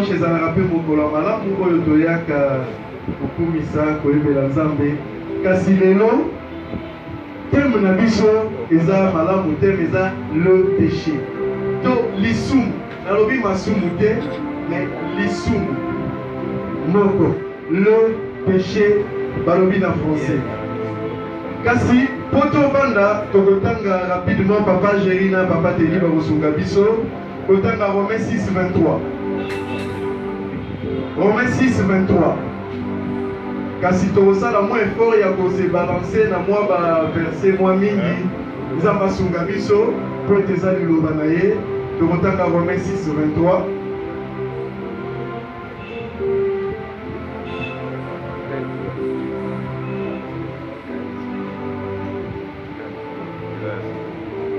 dimanche ezalaka mpe mokolo ya malamu oyo toyaka kokumisa koyebela Nzambe. Kasi lelo thème na biso eza malamu, thème eza le péché. To lisumu, nalobi masumu te, mais lisumu moko, le péché balobi na français. Kasi poto banda tokotanga rapidement papa Gérina, papa Teli bakosunga biso kotanga Romains 6:23. Romains 6:23. Kasi tokosala mwa effort ya kose balancer na mwa ba verset mwa mingi Nzamba sunga biso po ete eza liloba na ye. Tokotanga Romains 6:23.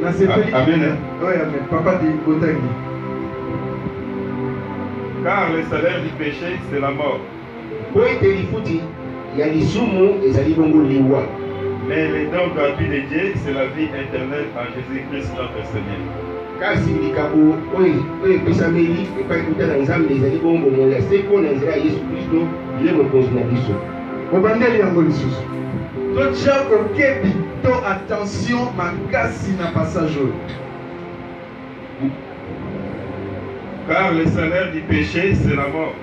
Amen. Oui, amen. Papa dit Botangi. Car le salaire du péché, c'est la mort. Mais le don gratuit de Dieu, c'est la vie éternelle en Jésus-Christ notre Seigneur. Attention, makasi na passage. Car le salaire du péché, c'est la mort.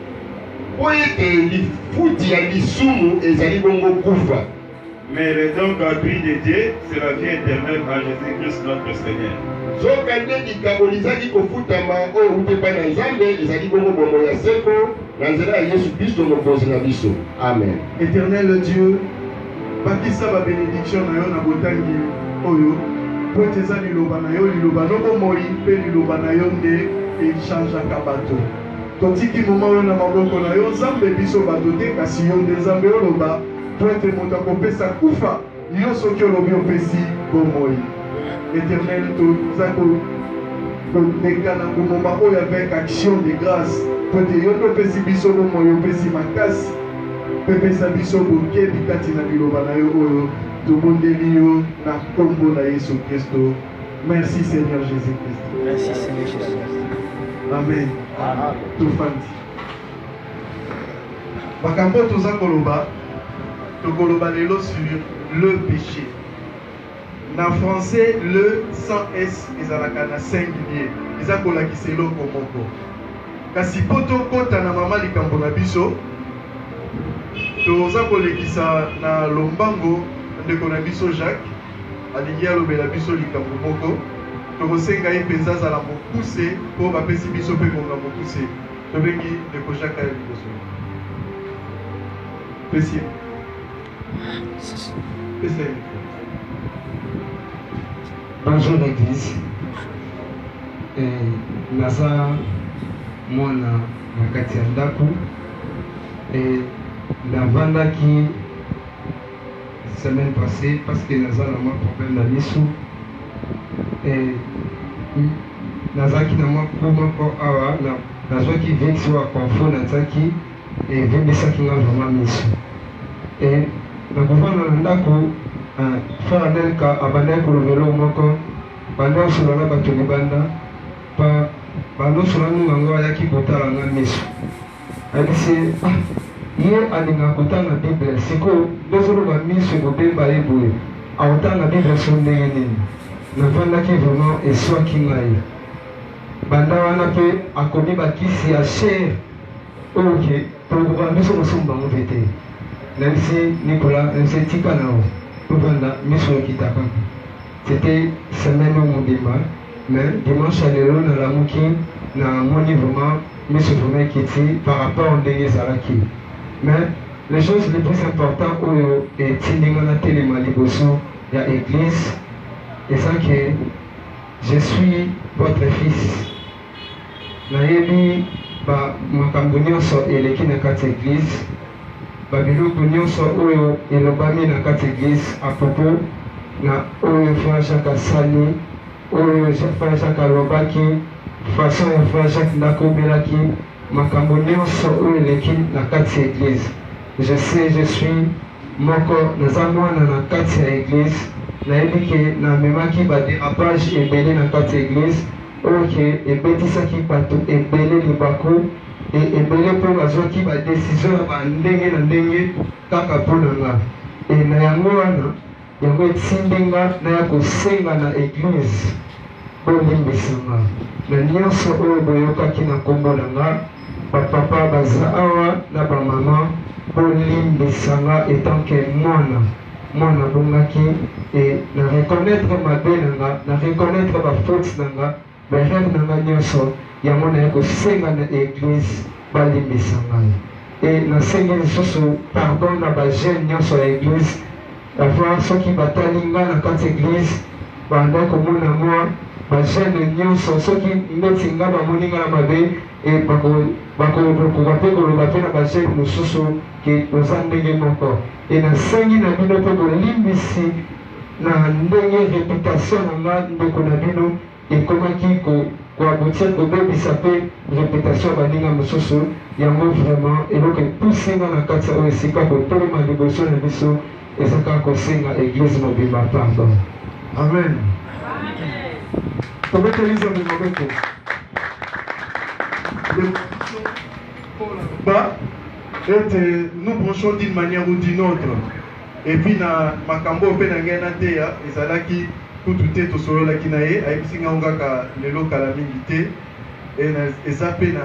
Mais le don gratuit de Dieu, c'est la vie éternelle en Jésus-Christ notre Seigneur. Amen. Éternel Dieu, bakisa ba bénédiction na yo na botangi oyo po teza liloba na yo liloba no bomoi pe liloba na yo nde echangeaka bato totiki moma oyo na maboko na yo Nzambe biso bato te kasi yo nde Nzambe oloba po ete moto akopesa kufa yo soki olobi opesi bomoi. Éternel toza koleka na komoma oyo avec action de grâce po ete yo nde opesi biso bomoi opesi makasi pepesa biso bokebi kati na biloba na yo oyo tobondeli yo na kombo na Yesu Kristo. Merci Seigneur Jésus-Christ. Merci Seigneur Jésus-Christ. Amen. Tofandi. Makambo toza koloba tokoloba lelo sur le péché. Na français le sans S ezalaka na singulier. Eza kolakisa eloko moko. Kasi poto kota na mama likambo na biso toza kolekisa na lombango ndeko na biso Jacques alingi alobela biso likambo moko tokosenga ye mpenza azala mokuse mpo bapesi biso mpe ngonga mokuse tobengi ndeko Jacques aya liboso pesi pesi. Bonjour l'église. Naza mwana na kati ya ndako navandaki semaine passée parce que naza na mwa problème na miso nazalaki na mwa cour moko awa nazwaki vexi wa confo nazaki evimbisaki nga vraiment miso nakovanda na ndako frère Nelka abandaki kolobela moko banda osola na bato libanda bandosola nunga ngo ayaki kotala nga miso alisi ye alingaka kotanga Bible sikoyo ndozoloba miso ekobemba ye boye akotanga Bible so ndenge nini navandaki vraiment eswaki ngai banda wana mpe akomi bakisi ya chere oyo ke tolokoka biso mosumu bango mpe te nalisi Nicolas nalisi etika nao ovanda miso okita kaka c'était semaine oyo mobimba mais dimanche lelo nalamuki na moni vraiment miso vraiment ekiti par rapport ndenge ezalaki. Mais les choses les plus importantes est Tindingana Telema Liboso, il y a l'église, et ça que je suis votre fils. Nayebi ba makambo nyonso eleki na kati église, ba biloko nyonso oyo elobami na kati église à propos na oyo frère Jacques asali, oyo frère Jacques alobaki, façon ya frère Jacques nakobelaki. Makambo nyonso oyo eleki na kati ya église. Je sais, je suis moko naza mwana na kati ya église. Nayebi ke namemaki badérapage ebele na kati ya église oyo ke ebetisaki bato ebele libaku ebele mpo bazwaki badesizio ya ndenge na ndenge kaka mpo na nga na yango wana yango etindi nga naya kosenga na eglize bolimbisa nga na nyonso oyo boyokaki na nkombo na nga bapapa baza awa na bamama bolimbisa nga etanke mwana bongaki na reconnaître mabe na nga na reconnaître bafaute na nga barêve na nga nyonso yango naya kosenga na eglize balimbisa ngai nasengi lisusu pardon na bajeune nyonso ya eglize avoir soki batali nga na kati eglize banda komona mwa bajeune nyonso soki ndeti nga bamoni nga na mabe bakokoka mpe koloba mpe na bajeune mosusu ke oza ndenge moko nasengi na bino mpe bolimbisi na ndenge réputation na nga ndeko na bino ekomaki koabotir kobebisa mpe réputation ya baninga mosusu yango vraiment eloko epusinga na kati ya oyo esika kotolema liboso na biso eza kaka kosenga eglize mobimba pardon amen tobeteli nzambe maboko ete nous branchons d'une manière ou d'une autre et puis na makambo mpe na ngai na te ya ezalaki kutu te tosololaki na ye ayebisi ngai kaka lelo kala mingi te eza mpe na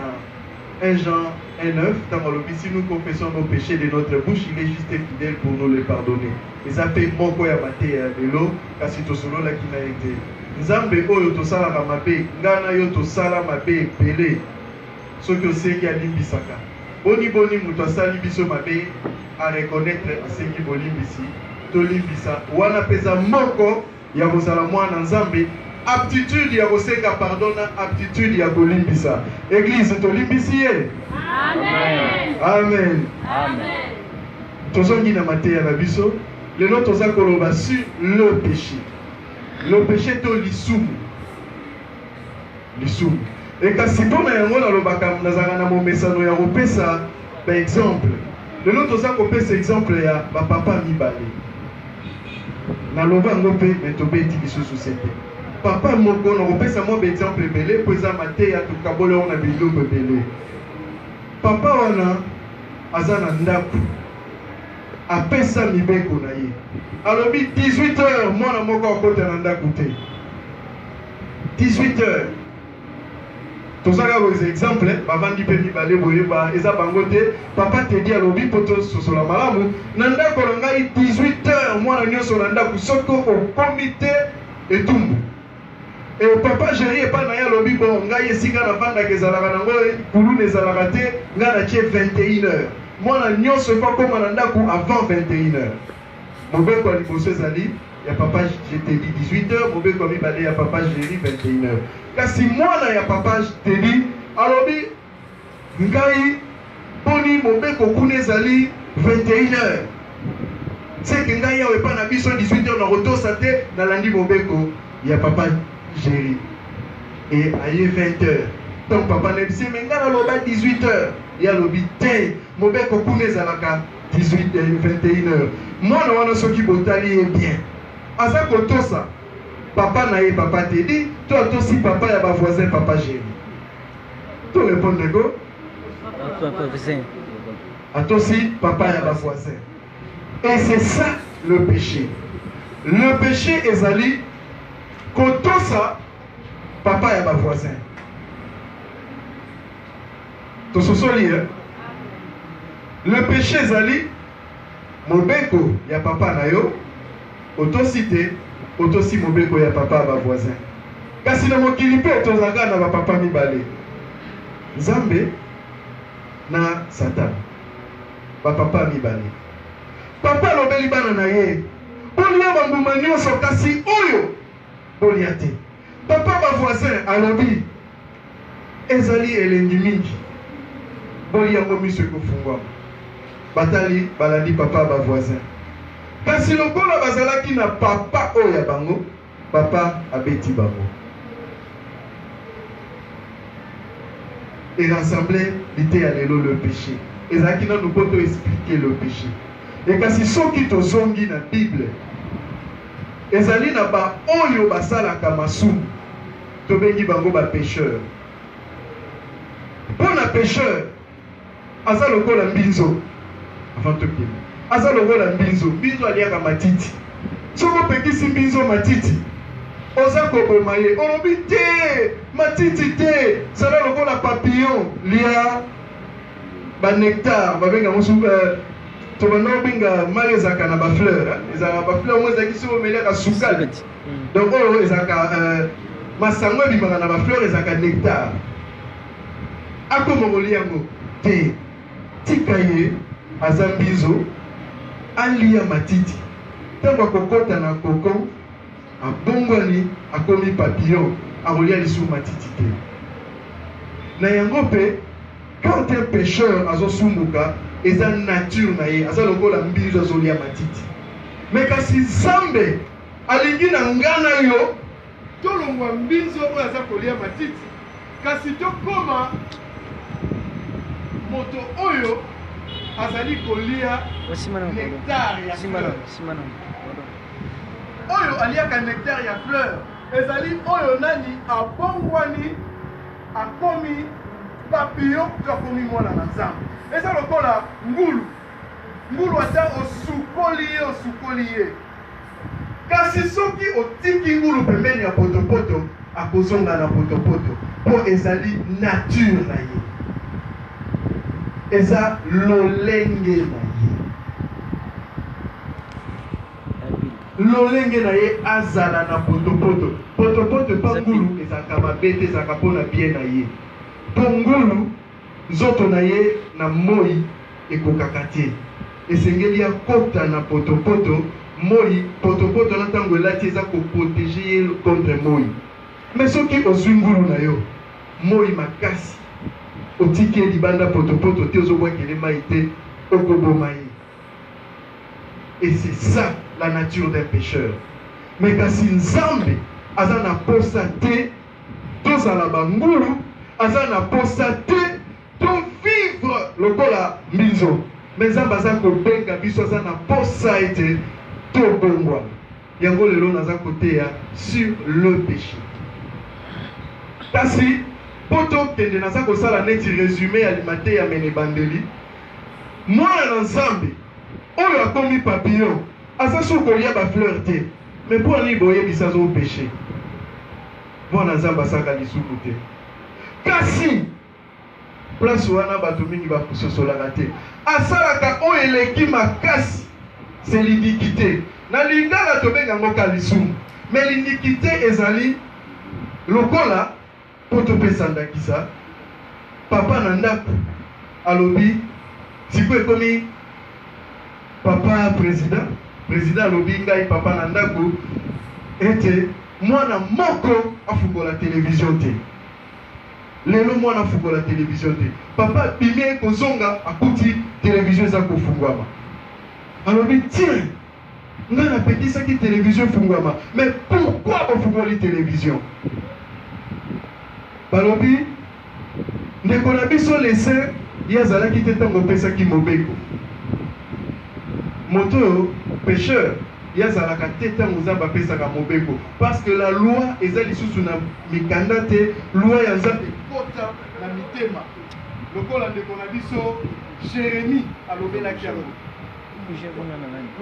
1 Jean 1:9 ntango alobi si nous confessons nos péchés de notre bouche il est juste et fidèle pour nous les pardonner eza mpe moko ya mateya ya lelo kasi tosololaki na ye te nzambe oyo tosalaka mabe ngai na yo tosala mabe ebele soki osengi alimbisaka boni moto asali biso mabe areconnaître asengi bolimbisi tolimbisa wana peza moko ya kozala mwana nzambe aptitude ya kosenga pardon na aptitude ya kolimbisa église tolimbisi ye amen tozongi na mateya na biso lelo toza koloba sur le péché to lisumu ekasi mpona yango nalobaka nazalaka na momesano ya kopesa baexemple lelo toza kopesa exemple ya bapapa mibale naloba yango mpe me tobeti lisusu se te papa moko nakopesa mwa baexemple ebele mpo eza mateya tokaboli yango na biloko ebele papa wana aza na ndako apesa mibeko na ye alobi 18h mwana moko akota na ndako te 18h tozaka koza exemple bavandi mpe mibale boyeba eza bango te papa tedi alobi mpo tososola malamu na ndako na ngai 18h mwana nyonso na ndako soki okomi te etumbu papa géri epa na ye alobi bon ngai esika navandaka ezalaka nango kuluna ezalaka te ngai natie 21h mwana nyonso ekokoma na ndako avant 21h mobeko ya liboso ezali ya papa tedi 18h mobeko ya mibale ya papa géri 21h kasi mwana ya papa tedi alobi ngai poni mobeko kuna ezali 21h seke ngai yawe epa na biso 18h nakotosa te nalandi mobeko ya papa géri e aye 20h donc papa nebisi me ngai naloba 18h ye alobi te mobeko kuna ezalaka 21h mwana wana soki botali ye bien aza kotosa papa na ye papa tedi to atosi papa ya bavoisin papa géri to répondre go atosi papa ya bavoisin et c'est ça le péché ezali kotosa papa ya bavoisin tososoli le péché ezali mobeko ya papa na yo otosi te otosi mobeko ya papa ya bavoisin kasi na mokili mpe tozalaka na bapapa mibale nzambe na satan bapapa mibale papa alobeli bana na ye bolia bambuma nyonso kasi oyo bolia te papa bavoisin alobi ezali elengi mingi bolia yango miso ekofungwama batali balandi papa bavoisin kasi lokola bazalaki na papa oyo ya bango papa abeti bango erassemble lite ya lelo le péché ezalaki nanu mpo toexplike le péché ekasi soki tozongi na bible ezali na baoyo basalaka masumu tobengi bango bapêcheur mpo na pécheur aza lokola mbinzo avant tokende aza lokola mbinzo aliaka matiti soki opekisi mbinzo matiti oza koboma ye olobi te matiti te zala lokola papillon lia banectar babenga mosu tobanda obenga mai ezalaka na bafleur ezalaka bafleur omo ezalaki soki omeliaka sukali donc oyo ezalaka masango ebimaka na bafleur ezalaka nectar akoma kolia yango te tika ye aza mbizo alia matiti ntango akokota na koko abongwani akomi papillon akolia lisusu matiti te na yango mpe quand un pécheur azosumbuka eza nature na ye aza lokola mbizo azolia matiti me kasi nzambe alingi na ngana yo tolongwa mbinzo oyo aza kolia matiti kasi tokoma moto oyo azali kolia nectar ya fleur oyo aliaka nectar ya fleur ezali oyo nani abongwani akomi papillon akomi mwana na nzambe eza lokola ngulu ata osukoli ye kasi soki otiki ngulu pembeni ya potopoto akozonga na potopoto mpo ezali nature na ye eza lolenge na ye lolenge na ye azala na potopoto mpa ngulu ezalaka mabe te ezalaka mpona bien na ye mpo ngulu nzoto na ye na moi ekokaka te esengeli akota na potopoto moi potopoto na ntango elati eza koprotege ye contre moi me soki ozwi ngulu na yo moi makasi otiki libanda potopoto te ozobwakele mai te okoboma ye et c'est ça la nature d'un pécheur mais kasi nzambe aza na posa te tozala bangulu aza na posa te tovivre lokola mbinzo mais nzambe aza kobenga biso aza na posa ete tobongwana yango lelo naza koteya sur le péché kasi po tokende naza kosala neti résumé ya limate ya mene bandeli mwana na nzambe oyo akomi papillon aza soki kolia bafleur te mais mpo ani boyebisa azopéché mwana nzambe asaka lisuku te kasi place wana bato mingi basosolaka te asalaka oyo eleki makasi c'est l'iniquité na lingala tobenga yango kalisumu mais l'iniquité ezali lokola po topesa ndakisa papa na ndako alobi sikoyo ekomi papa président alobi ngai papa na ndako ete mwana moko afungola télévision te lelo mwana afungola télévision te papa bimi ekozonga akuti télévision eza kofungwama alobi tiens ngai napekisaki télévision efungwama mais pourquoi bafungoli télévision balobi ndeko na biso lese ye azalaki te ntango opesaki mobeko moto oyo pécheur ye azalaka te ntango nzambe apesaka mobeko parce que la loi eza lisusu na mikanda te loi ya nzambe ekota na mitema lokola ndeko na biso Jérémie alobelaki yango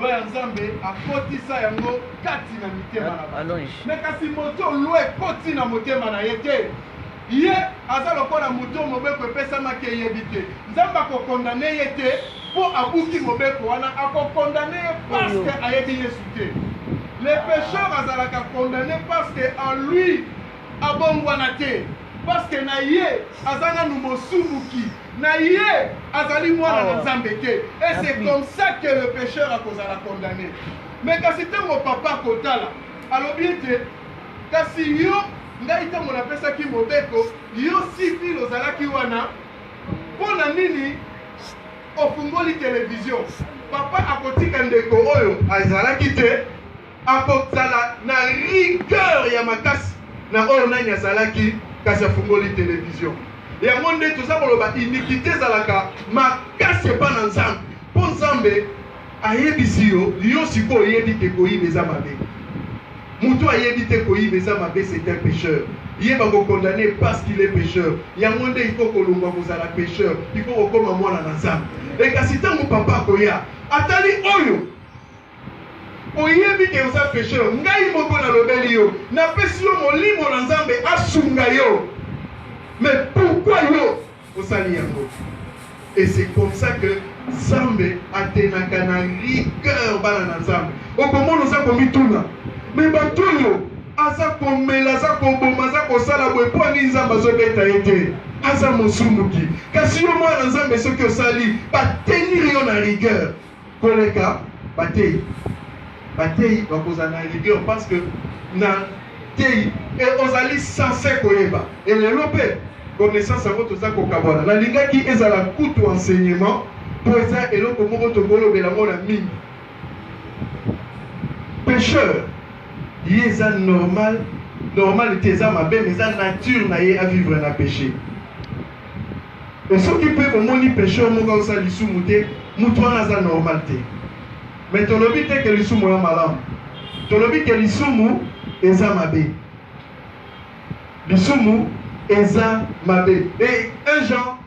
loi ya nzambe akotisa yango kati na mitema na bato me kasi moto loi ekoti na motema na ye te ye aza lokola moto mobeko epesamaki eyebi te nzambe akokondane ye te mpo abuki mobeko wana akokondane ye parce que ayebi yesu te le pécheur azalaka condamné parce que en lui abongwana te parce que na ye aza nanu mosumuki na ye azali mwana na nzambe te et c'est comme ça que le pécheur akozala condamné mais kasi ntango papa kotala alobi ete kasi yo ngai ntango napesaki mobeko yo sifili ozalaki wana mpo na nini ofungoli télévision papa akotika ndeko oyo azalaki te akozala na rigueur ya makasi na oyo nani azalaki kasi afungoli télévision yango nde toza koloba iniquité ezalaka makasi epa na nzambe mpo nzambe ayebisi yo sikoyo oyebi te koyiba eza mabe moto ayebi te koyiba eza mabe c'est un pécheur Il va condamner parce qu'il est pécheur. Il y a un monde il faut que l'on vous a la pécheur. Il faut que l'on la nazam. Et quand c'est mon papa koya, atali oyo. Oyebi ke osa pécheur. Ngai moko na lobeli yo. Na pesi yo molimo na nzambe asunga yo. Mais pourquoi yo osali yango? Et c'est comme ça que Nzambe atenaka na rigueur bana na Nzambe. Okomona oza komituna. Mais batoyo aza komela aza koboma aza kosala boye po ani Nzambe azobeta ye te. Aza mosumuki. Kasi yo mwana Nzambe soki osali batenir yo na rigueur. Koleka batei. Batei bakoza na rigueur parce que na tei et ozali censé koyeba. Et lelo pe connaissance à votre sac au Kabwana. La liga qui est à la coûte enseignement pour ça et l'autre moment de bolo de la mort la mine. Pécheur, il est normal, normal tes âmes à bien, mais la nature n'a à vivre dans le péché. Et ceux qui peuvent au monde pécheur, mon gars, ça lui soumouté, mouton n'a pas normalité. Mais ton lobby est que lui soumou est malin. Ton lobby que lui soumou est amabé. Lui soumou Eza Mabé. Et 1 Jean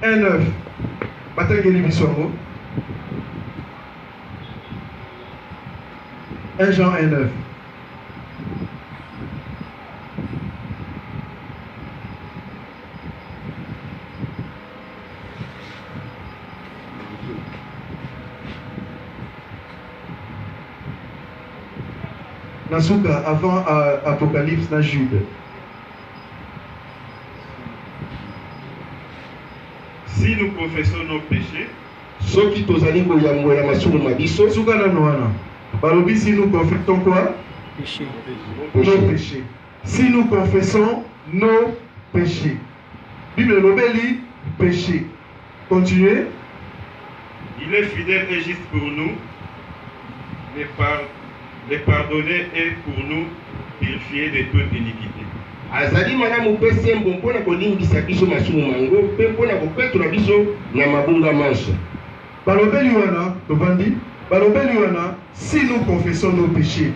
1:9. Batangeli Bisongo. 1 Jean 1:9. Nasuka avant Apocalypse na Jude. Si nous confessons nos péchés, soki tozali koyangola masumu na biso suka na noana. Balobi si nous confessons quoi? Péché. Nos péchés. Si nous confessons nos péchés. Bible lobeli péché. Continuez. il est fidèle et juste pour nous, les pardonner et pour nous purifier de toute iniquité. azali malamu mpe sembo mpona kolingisa biso masumu mango mpe mpona kopetola biso na mabunga manso. Balobeli wana, tovandi, balobeli wana, si nous confessons nos péchés.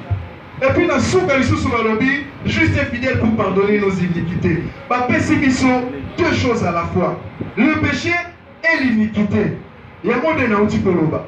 Et puis, dans souka lisusu balobi, juste et fidèle pour pardonner nos iniquités. Bapesi biso deux choses à la fois. Le péché et l'iniquité. Yamonde na uti koloba.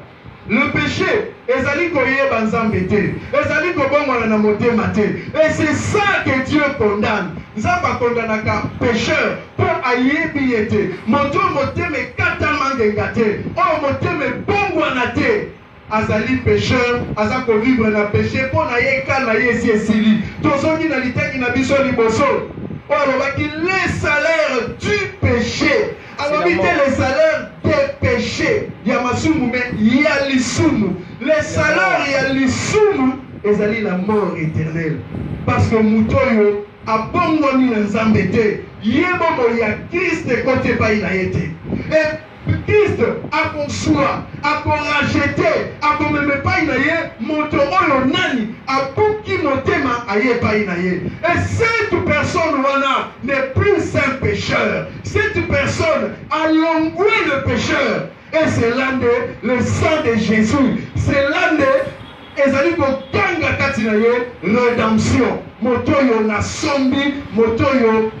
Le péché, ezali koyeba nzambe te, ezali kobongwana na motema te. Et c'est ça que Dieu condamne. Nzamba condamnaka pécheur pour ayebi yete. Moto motema katama ngenga te. Oh motema bongwana te. Azali pécheur, aza ko vivre na péché pour na yeka na yesi esili. Tozongi na litaki na biso liboso. Oh le salaire du péché. Alors vite le salaire des péchés. Yamasumu mais yalisunu. Le salaire yalisunu ezali la mort éternelle. Parce que mutoyo abongoni na nzambe te. Yebomo ya Christ côté pa ina yete. Et Christ a conçoit, a racheté, a même pas inaye, moto oyo nani, a bouki motema aye pas inaye. Et cette personne wana n'est plus un pécheur. Cette personne a longué le pécheur. Et c'est l'un le sang de Jésus. C'est l'un de ezali koganga kati na ye rédemption. Moto yo na sombi, moto yo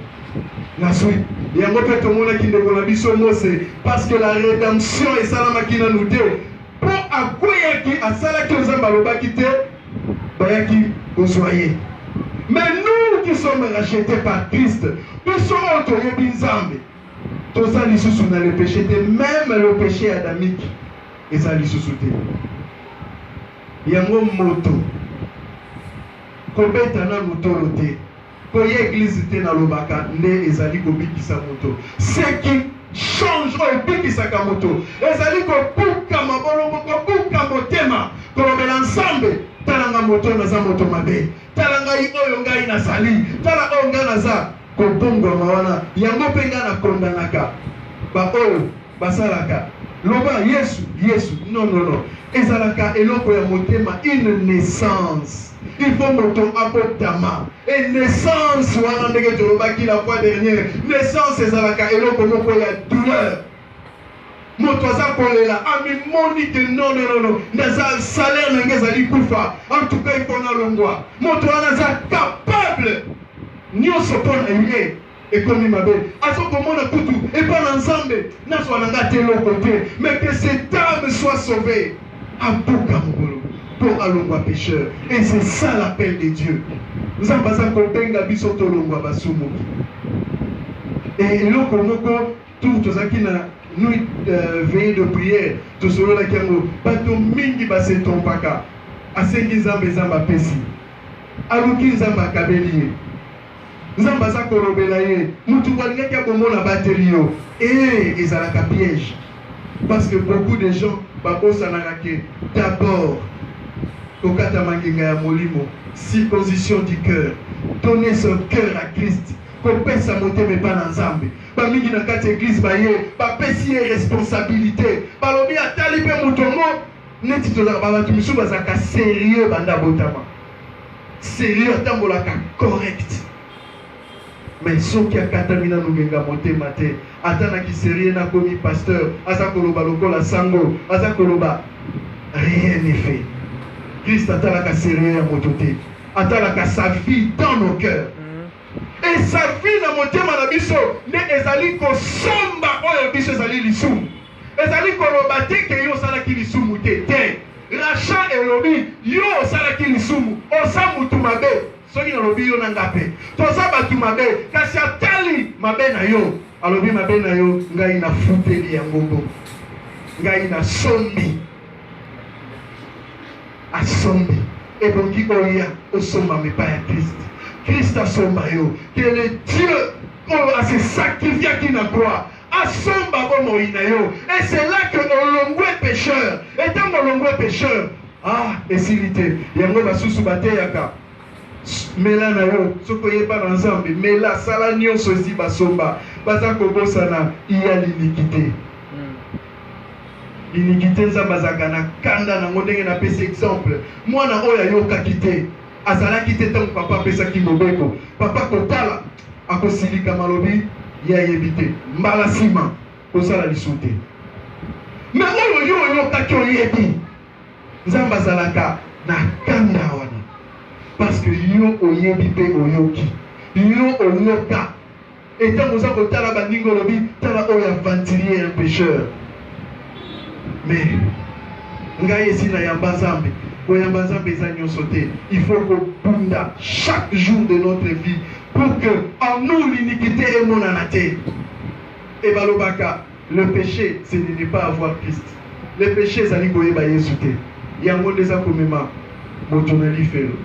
na sui. Et en fait, tout le monde qui ne biso Mose parce que la rédemption est salamaki na nous deux. Pour akoya ki asala ki ozamba lobaki te bayaki kozoyer. Mais nous qui sommes rachetés par Christ, nous sommes autorisés nzambe. Tout ça li susu na le péché te, même le péché adamique et ça li susu te. Yango moto kobeta na mutolo te. Église na lobaka nde ezali kobikisa moto. Ce qui change obikisaka moto ezali kobuka mabolongo kobuka motema kolobela nsambe talanga moto naza moto mabe talanga oyo ngai nazali tala oyo ngai naza kobongwama wana yango mpe ngai nakondanaka baoyo basalaka loba yesu non ezalaka eloko ya motema une naissance. Il faut moto abotama. Et naissance, wana ndenge tolobaki la fois dernière. Naissance ezalaka eloko moko ya douleur. Moto aza kolela ami moni que non. Naza salaire nenge ezali kufa. En tout cas il faut na longwa. Moto wana aza capable nyonso mpo na ye ekomi mabe azokomona kutu epa na nzambe nazwa na nga te eloko te mais que cette âme soit sauvée abuka mokolo mpo alongwa pécheur et c'est ça l'appel de Dieu nzambe aza kobenga biso tolongwa basumuki et eloko moko tout tozalaki na nuit veillée de prière tosololaki yango bato mingi basetompaka asengi nzambe nzambe apesi aluki nzambe akabeli ye nzambe aza kolobela ye mutu alingaki akomona bateli yo ezalaka piège parce que beaucoup de gens bakosanaka ke d'abord kokata manginga ya molimo circoncision du cœur donner son cœur à Christ kopesa motema epa na nzambe bamingi na kati église baye bapesi ye responsabilité balobi atali mpe moto ngo neti tozaka babato misusu bazalaka sérieux banda botama sérieux atambolaka correct mais soki akatami nanu ngenga motema te atanaki sérieux nakomi pasteur aza koloba lokola sango aza koloba rien n'est fait. Christ atalaka sérieux ya moto te atalaka sa vie dans nos cœurs et sa vie na motema na biso nde ezali kosomba oyo biso ezali lisumu ezali koloba te ke yo osalaki lisumu te te rachat elobi yo osalaki lisumu osa mutu mabe soki nalobi yo na nga mpe toza bato mabe kasi atali mabe na yo alobi mabe na yo ngai na futeli yango ngo ngai na sombi asombi ebongi oya osomba mepa ya Christ Christ asomba yo que le Dieu oyo ase sacrifiaki na croix asomba bomoi na yo et c'est là que olongwe pécheur etango olongwe pécheur esili te yango basusu bateyaka mela na yo soki oyeba na nzambe mela sala nyonso esi basomba baza kobosana iya l'iniquité l'ininiquité nzambe azalaka na kanda nango ndenge napesi exemple mwana oyo ayokaki te azalaki te ntango papa apesaki mobeko papa kotala akosilika malobi ye ayebi te mbala nsima kosala lisu te mais oyo yo oyokaki oyebi nzambe azalaka na kanda wana parce que yo oyebi mpe oyoki yo oyoka etango oza kotala bandingo olobi tala oyo aventurier un pécheur mais ngai esi na yamba nzambe koyamba nzambe eza nyonso te il faut kobunda chaque jour de notre vie pour que en nous l'iniquité emonana te et balobaka le péché c'est de ne pas avoir Christ le péché ezali koyeba yesu te yango nde eza komema moto na lifelo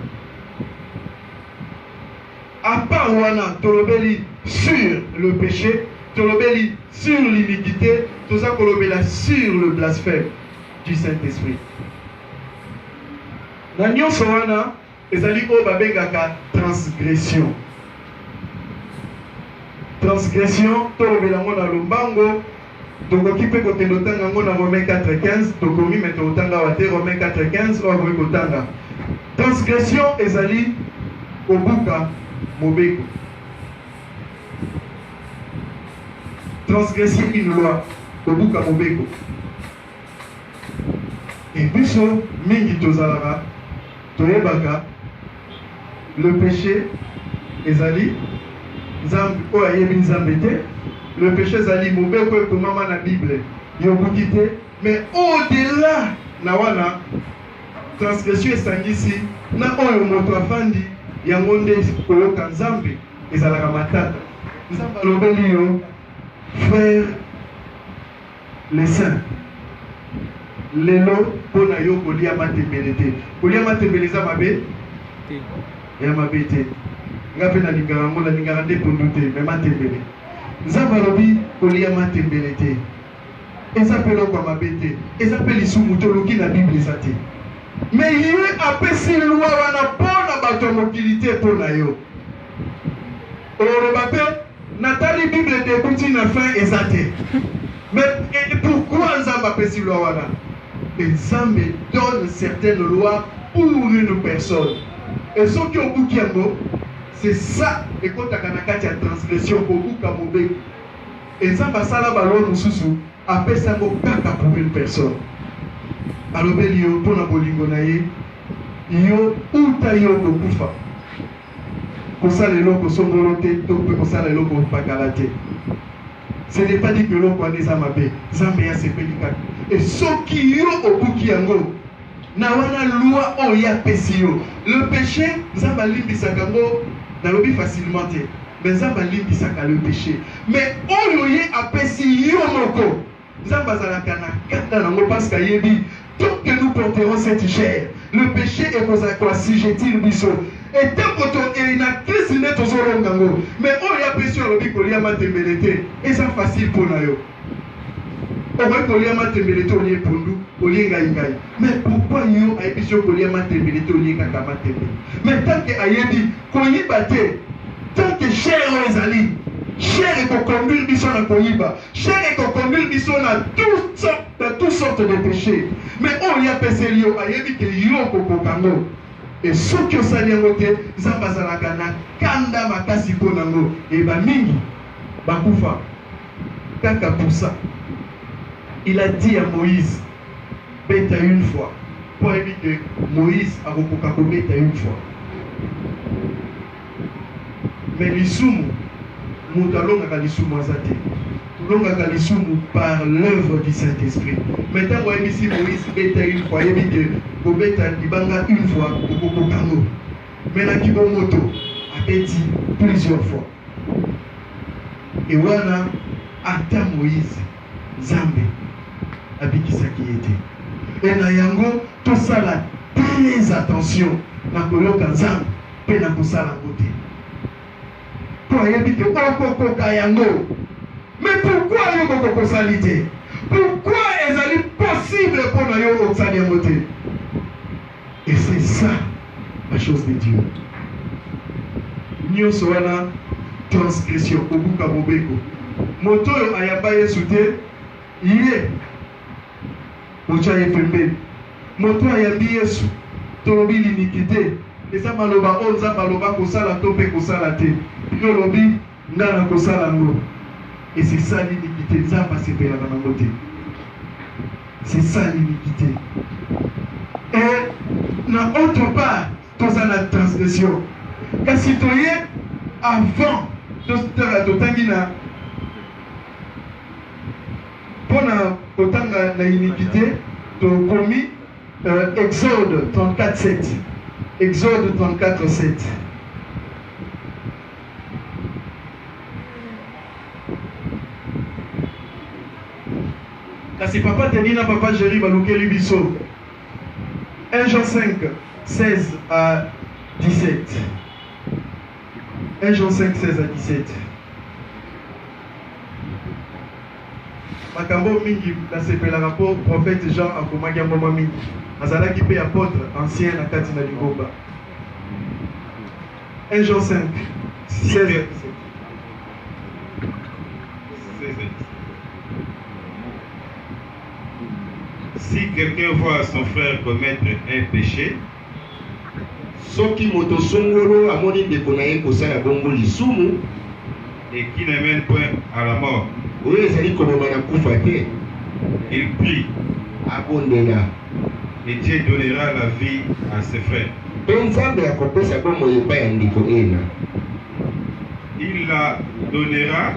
à part wana tolobeli sur le péché tolobeli sur l'iniquité toza kolobela sur le blasphème du Saint-Esprit na nyonso wana ezali oyo babengaka transgression tolobela yango na lombango tokoki mpe kokende otanga yango na Romains 4:15 tokomi me tokotanga awa te Romains 4:15 oyo akoki kotanga transgression ezali kobuka mobeko transgresser une loi kobuka mobeko et biso mingi tozalaka toyebaka le péché ezali nzambe oyo ayebi nzambe te le péché ezali mobeko ekomama na bible yobuki te mais au-delà na wana transgression esangisi na oyo moto afandi yango nde koyoka nzambe ezalaka matata nzambe alobeli yo frère les saints lelo mpo na yo kolia matembele te kolia matembele eza mabe ya mabe te nga mpe nalingaka yango nalingaka nde pondu te me matembele nzambe alobi kolia matembele te eza mpe eloko ya mabe te eza mpe lisumu toloki na bible eza te me ye apesi lwa wana mpo na bato ya mokili te mpo na yo oloba mpe natali bible debuti na fin eza te mais pourquoi nzambe apesi lwa wana nzambe donne certaines lois pour une personne et soki obuki yango c'est ça ekotaka na kati ya transgression kobuka mobeko nzambe asala baloi mosusu apesa yango kaka pour une personne alobeli yo mpo na bolingo na ye yo uta yo kokufa kosala eloko songolo te to mpe kosala eloko pakala te. Ce n'est pas dit que eloko wana eza mabe, Nzambe asepeli kaka. Et soki yo obuki yango na wana loi oyo apesi yo, le péché Nzambe alimbisaka yango nalobi facilement te, mais Nzambe alimbisaka le péché. Mais oyo ye apesi yo moko Nzambe azalaka na kanda nango parce qu'ayebi tant que nous porterons cette chair, le péché est pour assujettir biso. Et tant que tu es na crise net aux orongango, mais on y a pression à l'objet qu'on matembelete, et c'est facile pour nous. On va qu'on y a matembelete au lieu pondu, au lieu gaïgaï. Mais pourquoi nous a pression qu'on y a matembelete au lieu kakamatembele? Mais tant que ayebi qu'on y batte, tant que cher aux alliés, cher et qu'on conduit biso na koyiba, cher et qu'on conduit biso na toutes sortes de péchés. Mais on y a pensé yo ayebi que yo kokokango. Et ceux qui ont sali yango te, Nzambe azalaka na kanda makasi mpo nango. Et ba mingi bakufa kaka pour ça. Il a dit à Moïse, beta une fois. Pour éviter que Moïse akokoka ko beta une fois. Mais lisumu mutalonga lisumu azate. Tulonga lisumu par l'œuvre du Saint-Esprit. Maintenant, on ici Moïse beta une fois, il dit que beta libanga une fois au Kokokano. Maintenant, qui bon moto a dit plusieurs fois. Et voilà, ata Moïse, Zambé, abikisa qui était. Et na yango, tout ça là, très attention, na koloka Zambé, pe na kosala côté. Pour y habiter, Okoko Kayango. Mais pourquoi il y a beaucoup de salité? Pourquoi est-ce possible pour nous au Saliamoté? Et c'est ça la chose de Dieu. Nous sommes en transgression au bout de Bobeko. Moto ayabaye soute, yé. Mocha yepembe. Moto ayabi yesu. Tolobi l'iniquité. Et ça maloba onza maloba kosala tope kosala te. Tolobi ngana kosala ngo. Et c'est ça l'iniquité. Ça va se faire dans la côté. C'est ça l'iniquité. Et dans autre part, dans la transgression. Car si tu es avant de t'angina, pour la iniquité, tu as commis Exode 34:7. Exode 34:7. Kasi papa tenina papa Jéri balukeli biso. 1 Jean 5, 16 à 17. 1 Jean 5, 16 à 17. Makambo mingi nasepela rapport prophète Jean akomaki ya mama mingi. Azalaki pe apôtre ancien na kati na Lingomba. 1 Jean 5, 16 à 17. Si quelqu'un voit son frère commettre un péché, soki moto songolo amoni ndeko na ye kosala bongo lisumu et qui ne mène point à la mort, oyo ezali komema na kufa te, il prie abondela et Dieu donnera la vie à ses frères. mpe Nzambe akopesa bomoi epai ya ndeko ena. Il la donnera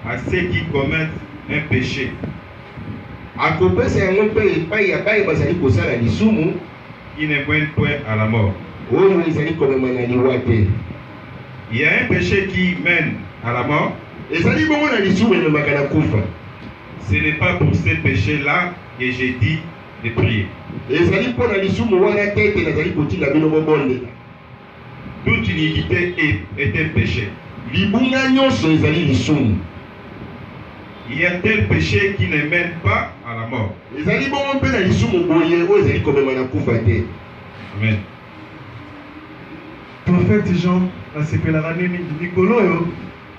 à ceux qui commettent un péché. Akopesa yango mpe epai ya baye bazali kosala lisumu Qui ne mène point à la mort. oyo ezali komema na liwa te. Il y a un péché qui mène à la mort. Ezali bongo na lisumu ememaka na kufa. Ce n'est pas pour ce péché-là que j'ai dit de prier. Ezali mpo na lisumu wana te ete nazali kotinda bino bobondela. Toute iniquité est un péché. Libunga nyonso ezali lisumu. Il y a tel péché qui ne mène pas à la mort. Ezali bongo mpe na lisumu boye oyo ezali komema na kufa te. Amen. Prophète Jean asepelaka nde mingi likolo oyo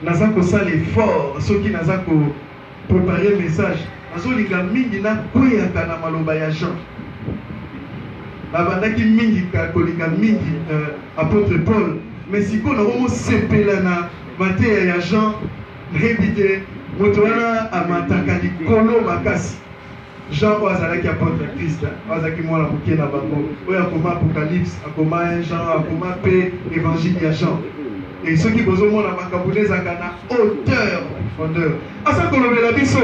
naza kosala effort soki naza koprépare message nazolinga mingi nakweyaka na maloba ya Jean. Nabandaki mingi kolinga mingi apôtre Paul, mais sikoyo nakomosepela na mateya ya Jean nayebi te moto wana amataka likolo makasi. Jean oyo azalaki apôtre ya Christ, oyo azalaki mwana moke na bango, oyo akoma Apocalypse, akoma Jean, akoma mpe évangile ya Jean. Et ceux qui besoin de makabune zakana hauteur. Asa kolobela biso.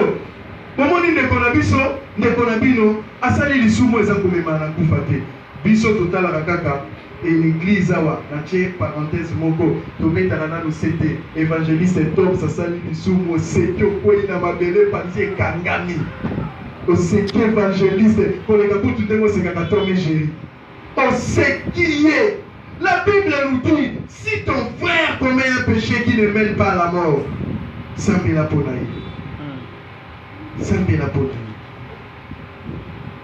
Momoni ndeko na biso, ndeko na bino, asali lisumu eza komema na kufa te. Biso totala kaka et l'église awa na tie parenthèse moko to metana na sete évangéliste top sasali lisumu sete kwei na mabele panzi kangami. Au sete évangéliste koleka kutu ndemo sekaka to mejeri. On sait qui est. La Bible nous dit, si ton frère commet un péché qui ne mène pas à la mort, Sambi la ponaï. Sambi la ponaï.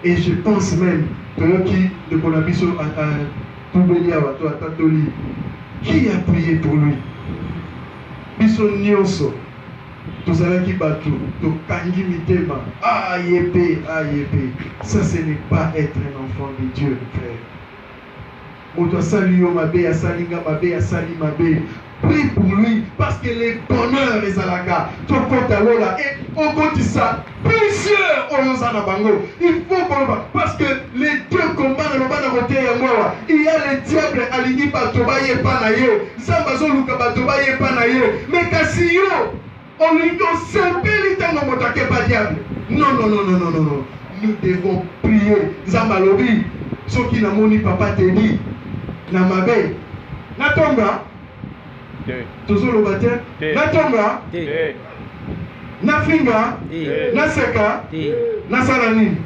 Et je pense même, qui de Konabiso à Toubelia ou à Tatoli, qui a prié pour lui? Biso Nyoso, tout ça qui bat tout, tout Kangi Mitema, yépé. Ça, ce n'est pas être un enfant de Dieu, frère. Moto sali yo mabe, asali nga mabe, asali mabe. Prie pour lui parce que les bonheurs les alaka. Tu comptes là et on compte ça. Plusieurs oyosana bango. Il faut qu'on parce que les deux combats ne vont pas côté à moi. Il y a le diable alini batobaye panayo. Zambazo luka batobaye panayo. Mais kasiyo on lui donne simplement dans motake pas diable. Non. Nous devons prier. Zambalobi. Ceux qui n'ont moni papa te dit. Namabe, Natonga, toujours le baptême, Natonga, Nafinga, Naseka, Nasalani,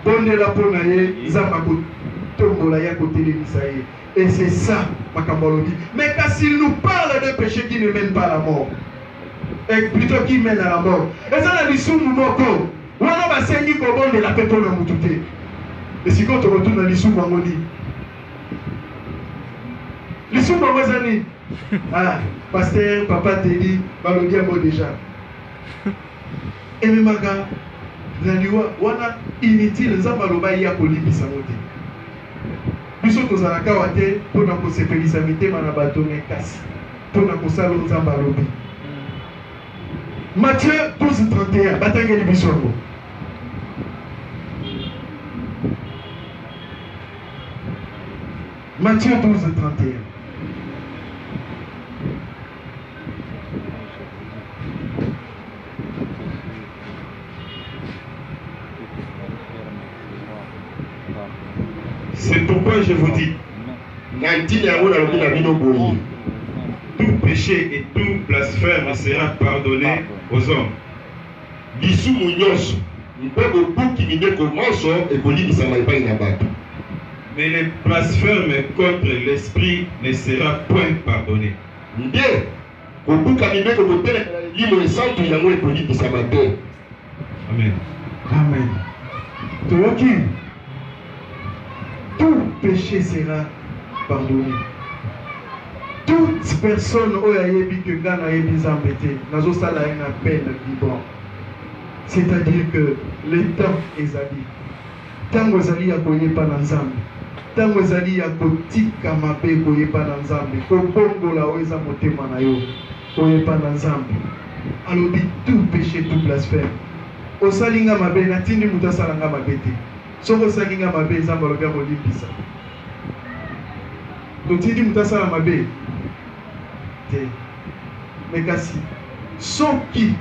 Bonde la Ponaye, Zamako, Tongola ya côté de l'Isaïe. Et c'est ça, Makambolodi. Mais quand s'il nous parle de péché qui ne mène pas à la mort, et plutôt qui mène à la mort, et ça l'a dit sous Moumoko, on a saigné comme bon de la pétrole à Moutouté. Et si quand on retourne dans l'issue, on dit, l'issue, on dit, pasteur, papa te dit, balodi à moi déjà. Et même maga, la liwa, on a inutile, les amaloba y a polibi samote. Biso tozalaka wate, pour nous sécuriser, manabato nekasi, pour nous salon zambalobi. Matthieu 12:31, batangeli bisongo. Matthieu 12:31. C'est pourquoi je vous dis, tout péché et tout blasphème sera pardonné aux hommes. Mais les blasphèmes contre l'esprit ne sera point pardonné. Amen. Amen. Tout péché sera pardonné. Toute personne qui a été une peine vivante. C'est-à-dire que le temps est allé. Tant que zali ya koyepa na nzambe, tant que zali ya kotika mabe koyepa na nzambe, kobongola oza motema na yo koyepa na nzambe. Alors dit tout péché, tout blasphème. Osalinga mabe na tindi muta salanga mabe te. Soko osalinga mabe nzambe alobi akolimbisa. To tindi muta sala mabe te. Mais kasi soki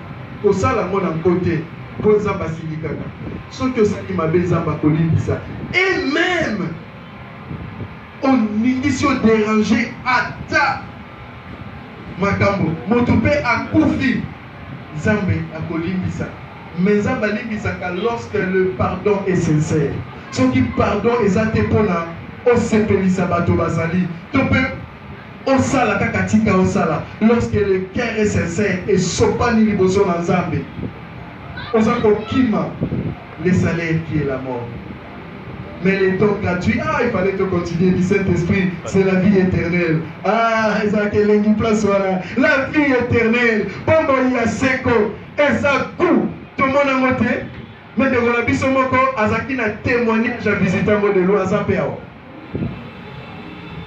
osala mona côté pour nzambe asilikaka. Soki osali mabe nzambe akolimbisa. Et même on initie déranger ata makambo moto pe akufi nzambe akolimbisa. Mais nzambe alimbisaka lorsque le pardon est sincère. Soki pardon ezate pona osepelisa bato bazali to pe osala kaka tika osala lorsque le cœur est sincère et sopani liboso na nzambe oza kokima le salaire qui est la mort. Mais les dons gratuits, il fallait te continuer du Saint-Esprit, c'est la vie éternelle. Ezak elengi place voilà, la vie éternelle. Bombo ya seko, ezaku, tout le monde a monté. Mais de la bisomoko, azaki na témoignage à visiter un de l'eau à Zapéao.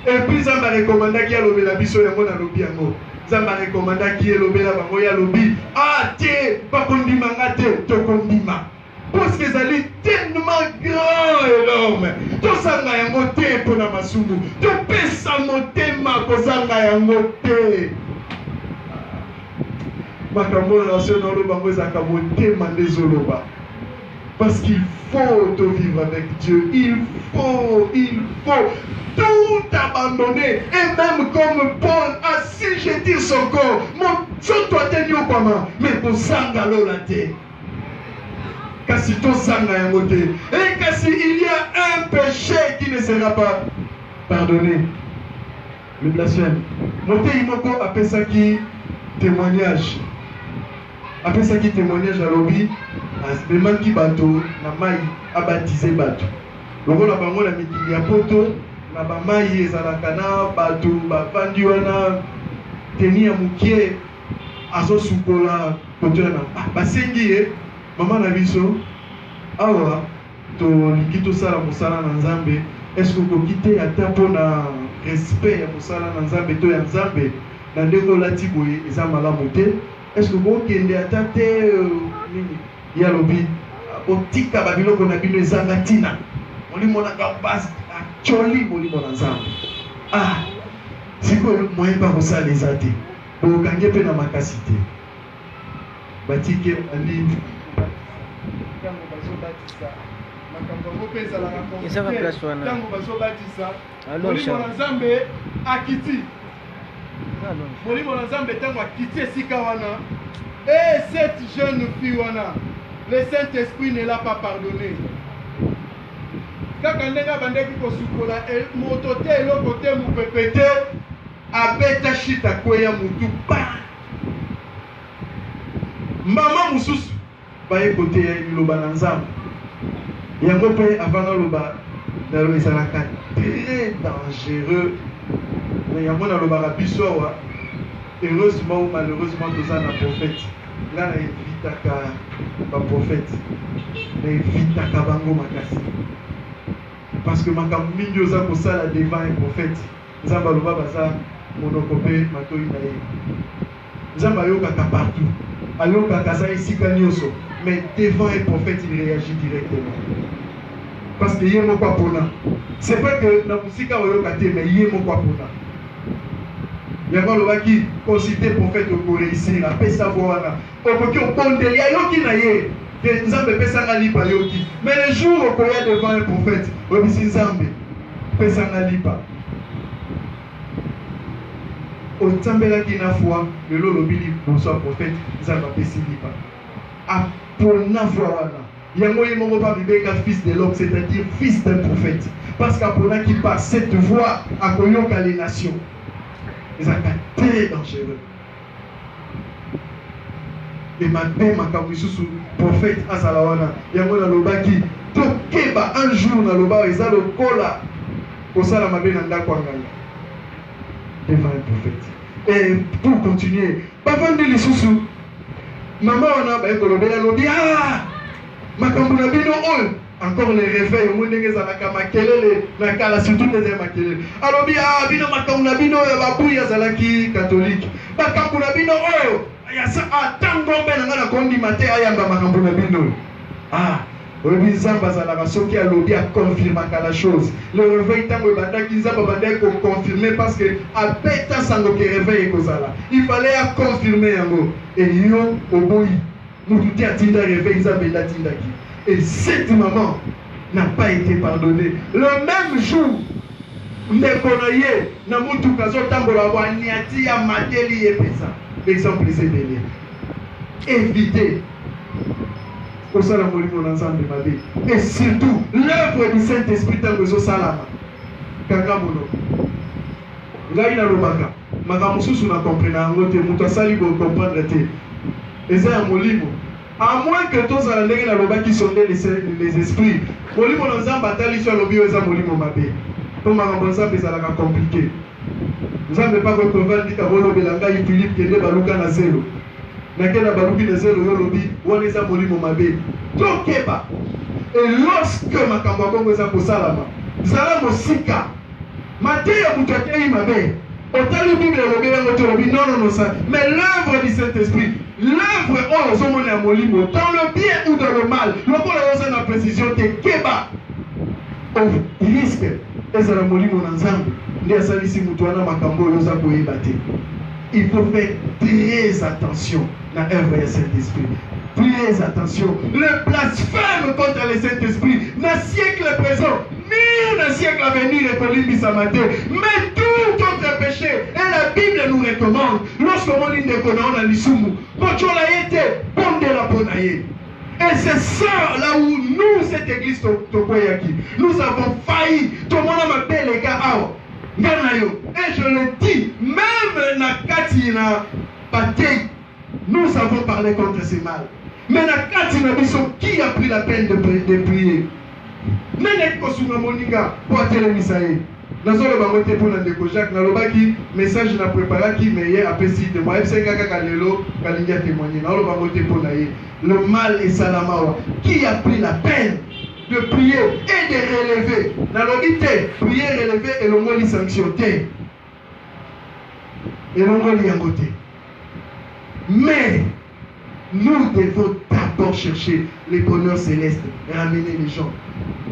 Et puis ça m'a recommandé qu'il y a l'obé la biso yango na lobi yango. Ça m'a recommandé qu'il y a l'obé la bango ya lobi. Tiens, pas kondima ngate, to kondima. Parce que ça allait tellement tellement grand, énorme. Tout ça n'a pas été pour la masumu. Tout ça n'a pas été pour ça n'a pas été. Parce qu'il faut te vivre avec Dieu. Il faut tout abandonner. Et même comme Paul a assujetti son corps. Mon son doit tenir au comment. Mais pour Sanga l'olate. Kasi to Sanga yamote. Et kasi il y a un péché qui ne sera pas pardonné. Le blasphème. Mote imoko appelle ça qui témoignage. Après ça qui témoignage à l'objet, le man qui bateau, na mai a baptisé bateau. Le rôle à bango la mikili ya poto, na ba mai ezalakana bateau, ba vandi wana teni ya mukie azo sukola poto na ba sengi maman na biso awa to likito sala musala na Nzambe. Est-ce que vous quittez à tapo na respect ya musala na Nzambe to ya Nzambe na ndeko lati boye eza malamu te? Est-ce que vous avez attaqué Yalobi Otika Babiloko na bino ezangatina Molimo na gambas Choli molimo na Nzambe. Ah siko moyen pas ça les athées. Bo kange pe na makasité. Batike ali kango bazo batisa. Makambo pesa la raconter. Isa ka place wana. Kango bazo batisa. Molimo na Nzambe akiti. Molimo na Nzambe tango akiti esika wana. Et cette jeune fille wana, le Saint-Esprit ne l'a pas pardonné. Quand on a bandeki ko sukola motote eloko te mu pepete abeta shita kweya mutu pa. Mama mususu baye kote ya liloba na Nzambe. Yango pe avant loba dalo ezalaka très dangereux. Mais yango na loba biso wa. Heureusement ou malheureusement, nous avons un prophète. Là, on évite un prophète. On évite un bango makasi. Parce que makam minyoza pour ça, devant un prophète. Nous avons baza monokopé matoi nae. Nous avons yoka partout. Ayoka kaza ici kanyoso. Mais devant un prophète, il réagit directement. Parce que yemo kwa pona. C'est pas que na musika yoka te, mais yemo kwa pona. Il y a un qui consulté le prophète pour réussir, après ça, voilà. On peut qu'on ponde, il y a un qui n'a yé, que Nzambe pesa lipa yoki. Mais le jour où il y a devant un prophète, on dit Nzambe pesa lipa. Au Nzambe qui n'a foi, le lobili pour son prophète, Nzambe pesa lipa. À pour na foi il y a un moment pas vivre fils de l'homme, c'est-à-dire fils d'un prophète. Parce qu'après qui passe cette voix à Koyoka les nations. Ils sont très dangereux. Et maintenant, quand vous êtes prophète Azalawana, il y a un lobaki, Tokeba un jour dans le bar, ils ont le cola pour ça la mabena kwangala. Devant un prophète. Et pour continuer, avant de les sous maman on a bah kolobela lobi ah makambo na bino ol. Encore les réveils, au monde des makelele, na kala surtout des makelele. Alors bien, bino makamuna bino ya babuya zalaki catholique. Makamuna bino oh, ya sa atango mbena ngana kondi mate ayamba makamuna bino. Ah, obi zamba zalaka soki alobi a confirmer la chose. Le réveil tango bandaki nzamba bandaki ko confirmer parce que a beta sango ke réveil kozala. Il fallait à confirmer yango. Et yo oboyi. Mututi atinda réveil nzamba ndatindaki. Et cette maman n'a pas été pardonnée. Le même jour, les konaye, Namutu Kazo Tambola Waniati ya Mateli et Pesa. Exemple, c'est belé. Évitez. Au Salamoli, mon ensemble de ma vie. Et surtout, l'œuvre du Saint-Esprit Tangozo Salama. Kakamono. Là, il a le baka. Makamusu n'a compris. N'a ngote. Moutasali pour comprendre. Et c'est un molimo. À moins que tous les gens dans le bas qui sondent les esprits, molimo dans un bataille sur le bio et ça molimo mabé. Comme un responsable, ça l'a compliqué. Nous n'avons pas retrouvé dit qu'à Bolo Belanga et Philippe qui est baluka na zéro. Naquel a baluki na zéro yo lobi, on est à molimo mabé. Tokeba. Et lorsque ma kambabongo est à Kosalama, Salamo Sika, Matéa Moutaké mabé. Autant le Bible le non, ça. Mais l'œuvre du Saint-Esprit, l'œuvre dans le bien ou dans le mal, le la précision, c'est que au risque ezala molimo na nzambe nde asalisi mutu wana makambo oyo oza koyeba te. Il faut faire très attention dans l'œuvre du Saint-Esprit. Très attention. Le blasphème contre le Saint-Esprit, dans le siècle présent, ni dans le siècle à venir, mais tout autre péché. Et la Bible nous recommande, lorsque on dit que on a l'isumu, quand on a été, bon de la bonaye. Et c'est ça, là où nous, cette église Tokoyaki, nous avons failli. Tout le monde m'appelle les gars. Et je le dis, même Nakati na Patei, nous avons parlé contre ces mal. Mais Nakati na Biso, qui a pris la peine de prier? Nenek Kosuna Moninga, pour atteler Misaïe. Nazolo Bamote pour Nandeko Jacques, Nalobaki, message na préparaki, mais hier après si de moi, Fsenga Kalelo, Kalinga témoigné, Nalo Bamote pour Naye. Le mal est Salamawa. Qui a pris la peine de prier et de relever? Nalobite, prier, relever et le mot sanctionné. Et le mot yangoté. Mais nous devons d'abord chercher les bonheurs célestes, ramener les gens.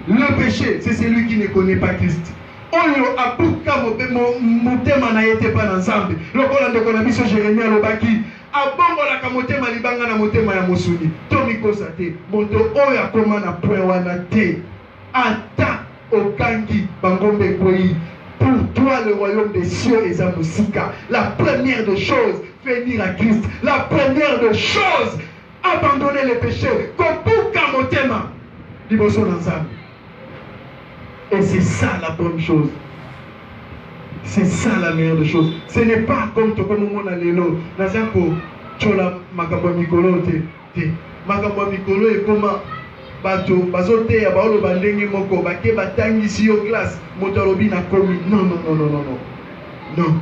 Le péché, c'est celui qui ne connaît pas Christ. Oyo abuka motema na yete pa ensemble. Lokola ndeko na biso Jérémie alobaki abongola ka motema libanga na motema ya mosuni. Tomikosa te. Moto oyo akoma na point wana te. Ata okangi bangombe kwei. Pour toi le royaume des cieux est à Moussika. La première des choses, venir à Christ. La première des choses, abandonner les péchés. Kobuka motema. Liboso ensemble. Et c'est ça la bonne chose. C'est ça la meilleure des choses. Ce n'est pas comme tout comme on a l'élo. Nazako, chola makabo mikolo te. Makabo mikolo et comment bato bazote ya baolo bandenge moko bake batangi si au classe motolobi na komi. Non. Non.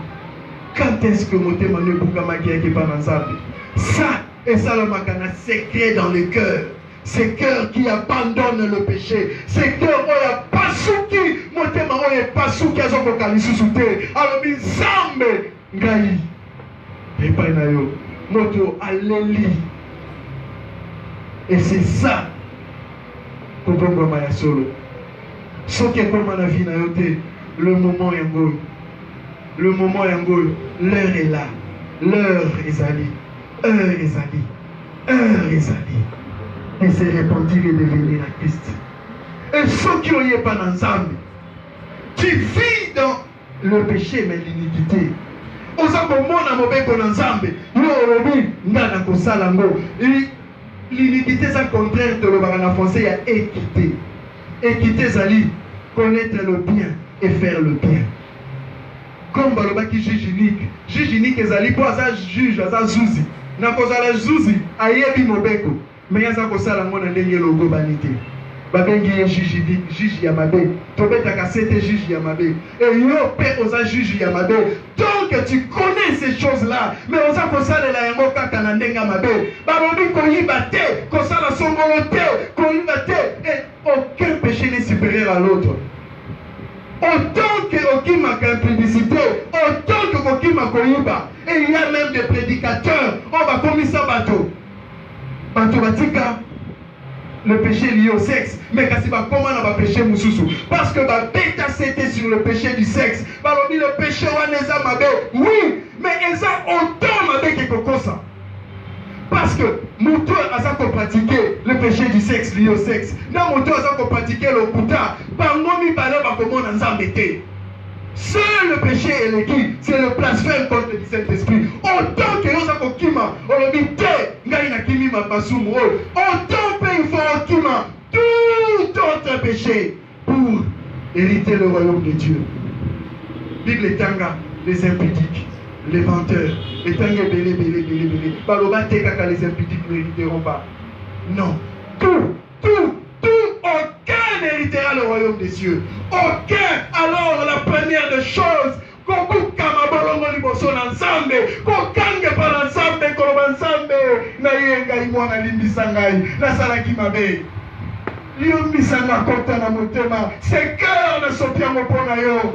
Quand est-ce que motema ne buka makia qui pas ensemble? Ça et ça le makana secret dans le cœur. Ces cœurs qui abandonnent le péché. Ces cœurs où il n'y a pas souki. Motema où il n'y a pas souki. Azo kokali susute. Alors, bizambe. Ngai. Et pas nayo. Moto aleli. Et c'est ça. Kobongo maya solo. Ce qui est comme la vie nayo te. Le moment est ngol. Le moment est ngol. L'heure est là. L'heure est allée. Heure est allée. Heure est allée. Et se repentir et devenir à Christ. Et ceux qui n'ont pas ensemble, tu vis dans le péché mais l'iniquité. L'iniquité c'est le contraire de le français, il y a équité. Équité c'est connaître le bien et faire le bien. Comme balobaki juge unique. Juge unique c'est pour ça juge, ça zouzi. Na kozala zouzi, ayebi mobeko. Mais il y a un peu de logo banité. Babengi juge Yamabe. Tobeta kasete juge Yamabe. Et yo pe osa juge Yamabe. Donc tu connais ces choses-là. Mais osa kosala la yango kaka na ndenga mabe. Babobi koyiba te, kosala songolo te, koyiba te. Et aucun péché n'est supérieur à l'autre. Autant que okima ka publicité, autant que okima koyiba. Et il y a même des prédicateurs. On va commis ça bateau. Le péché lié au sexe, mais quand c'est pas comment on va pécher Moussoussou. Parce que ma bêta c'était sur le péché du sexe. On dit le péché Waneza Mabé, oui, mais ils ont autant Mabé que Kokosa. Parce que Moutou a ça qu'on pratiquer le péché du sexe lié au sexe. Non, Moutou a ça qu'on pratiquer le Kouta. Bangomi Balé va comment on a embêté. Seul le péché est le qui? C'est le blasphème contre le Saint-Esprit. Autant que nous avons Kima, on a dit autant que il faut Kima tout autre péché pour hériter le royaume de Dieu. Bible les tanga, les impudiques, les menteurs, les tanga belé. Baloba teka les impudiques n'hériteront pas. Non. Tout. Aucun n'héritera le royaume des cieux. Aucun. Alors la première des choses, kobuka mabolongo liboso na nzambe, kokange pa na nzambe, koloba nzambe na ye ngai mwana limbisa ngai nasalaki mabe. Limbisa nga kota na motema, ce cœur ne sopia mopona yo.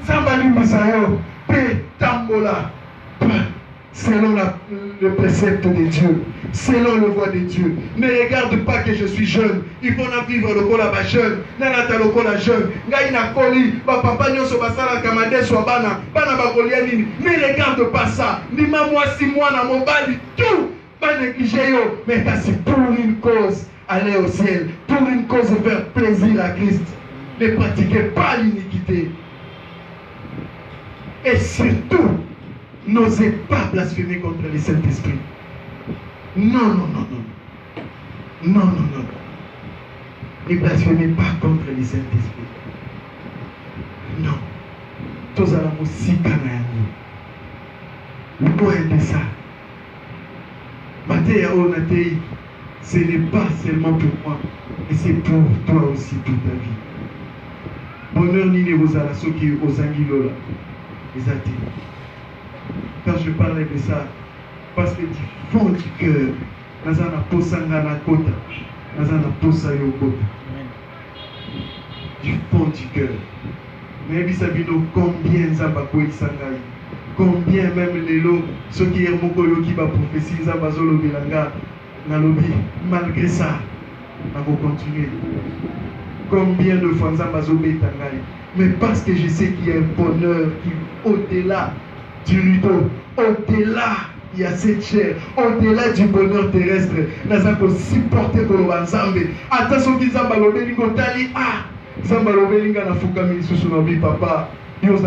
Nzamba limbisa yo pe tambola. selon le précepte de Dieu, selon le voie de Dieu. Ne regarde pas que je suis jeune. Il faut en vivre le kola ba jeune. Nanata le kola jeune. Ngai na koli, ba papa nyoso basala kamade so bana, bana ba kolia nini. Ne regarde pas ça. Ni ma moi si moi na mobali tout. Pas négliger yo, mais c'est pour une cause aller au ciel, pour une cause faire plaisir à Christ. Ne pratiquez pas l'iniquité. Et surtout, n'osez pas blasphémer contre le Saint-Esprit. Non, non, non, non. Non, non, non. Ne blasphémez pas contre le Saint-Esprit. Non. Tous à la musique, loin de ça. Ce n'est pas seulement pour moi, mais c'est pour toi aussi, pour ta vie. Bonheur ni ne vous a soki aux anguillola. Quand je parlais de ça, parce que du fond du cœur, nazana posanga na kota, nazana posa yo kota. Du fond du cœur. Mais bisabino combien nzamba ko isangai. Combien même les lots, ceux qui sont moko qui va prophétiser nzamba zolo bilanga na lobby. Malgré ça, on va continuer. Combien de fois nzamba zo betangai. Mais parce que je sais qu'il y a un bonheur qui au-delà du rideau, au-delà, il y a cette chair, au-delà du bonheur terrestre, nous avons supporté pour le Nzambe. Attention qu'ils ont ballonné, ils ont dit, ah, ils ont ballonné, ils ont foukamé sous son vie, papa, ils ont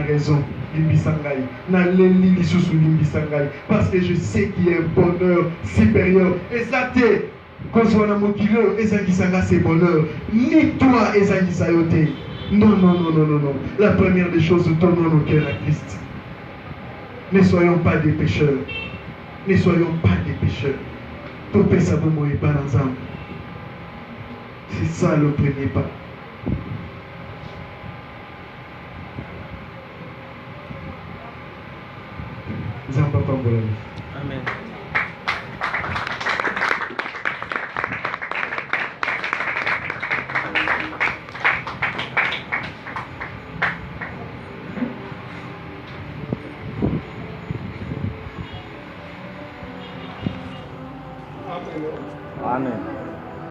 raison, Limbisangai, na leli lisusu Limbisangai, parce que je sais qu'il y a un bonheur supérieur. Et ça t'est, quand on a motivé, Ezangisanga c'est bonheur, ni toi Ezangisayote. Non, non, non, non, non, non. La première des choses, donnons nos cœurs à Christ. Ne soyons pas des pécheurs. Ne soyons pas des pécheurs. C'est ça le premier pas. Amen. Amen.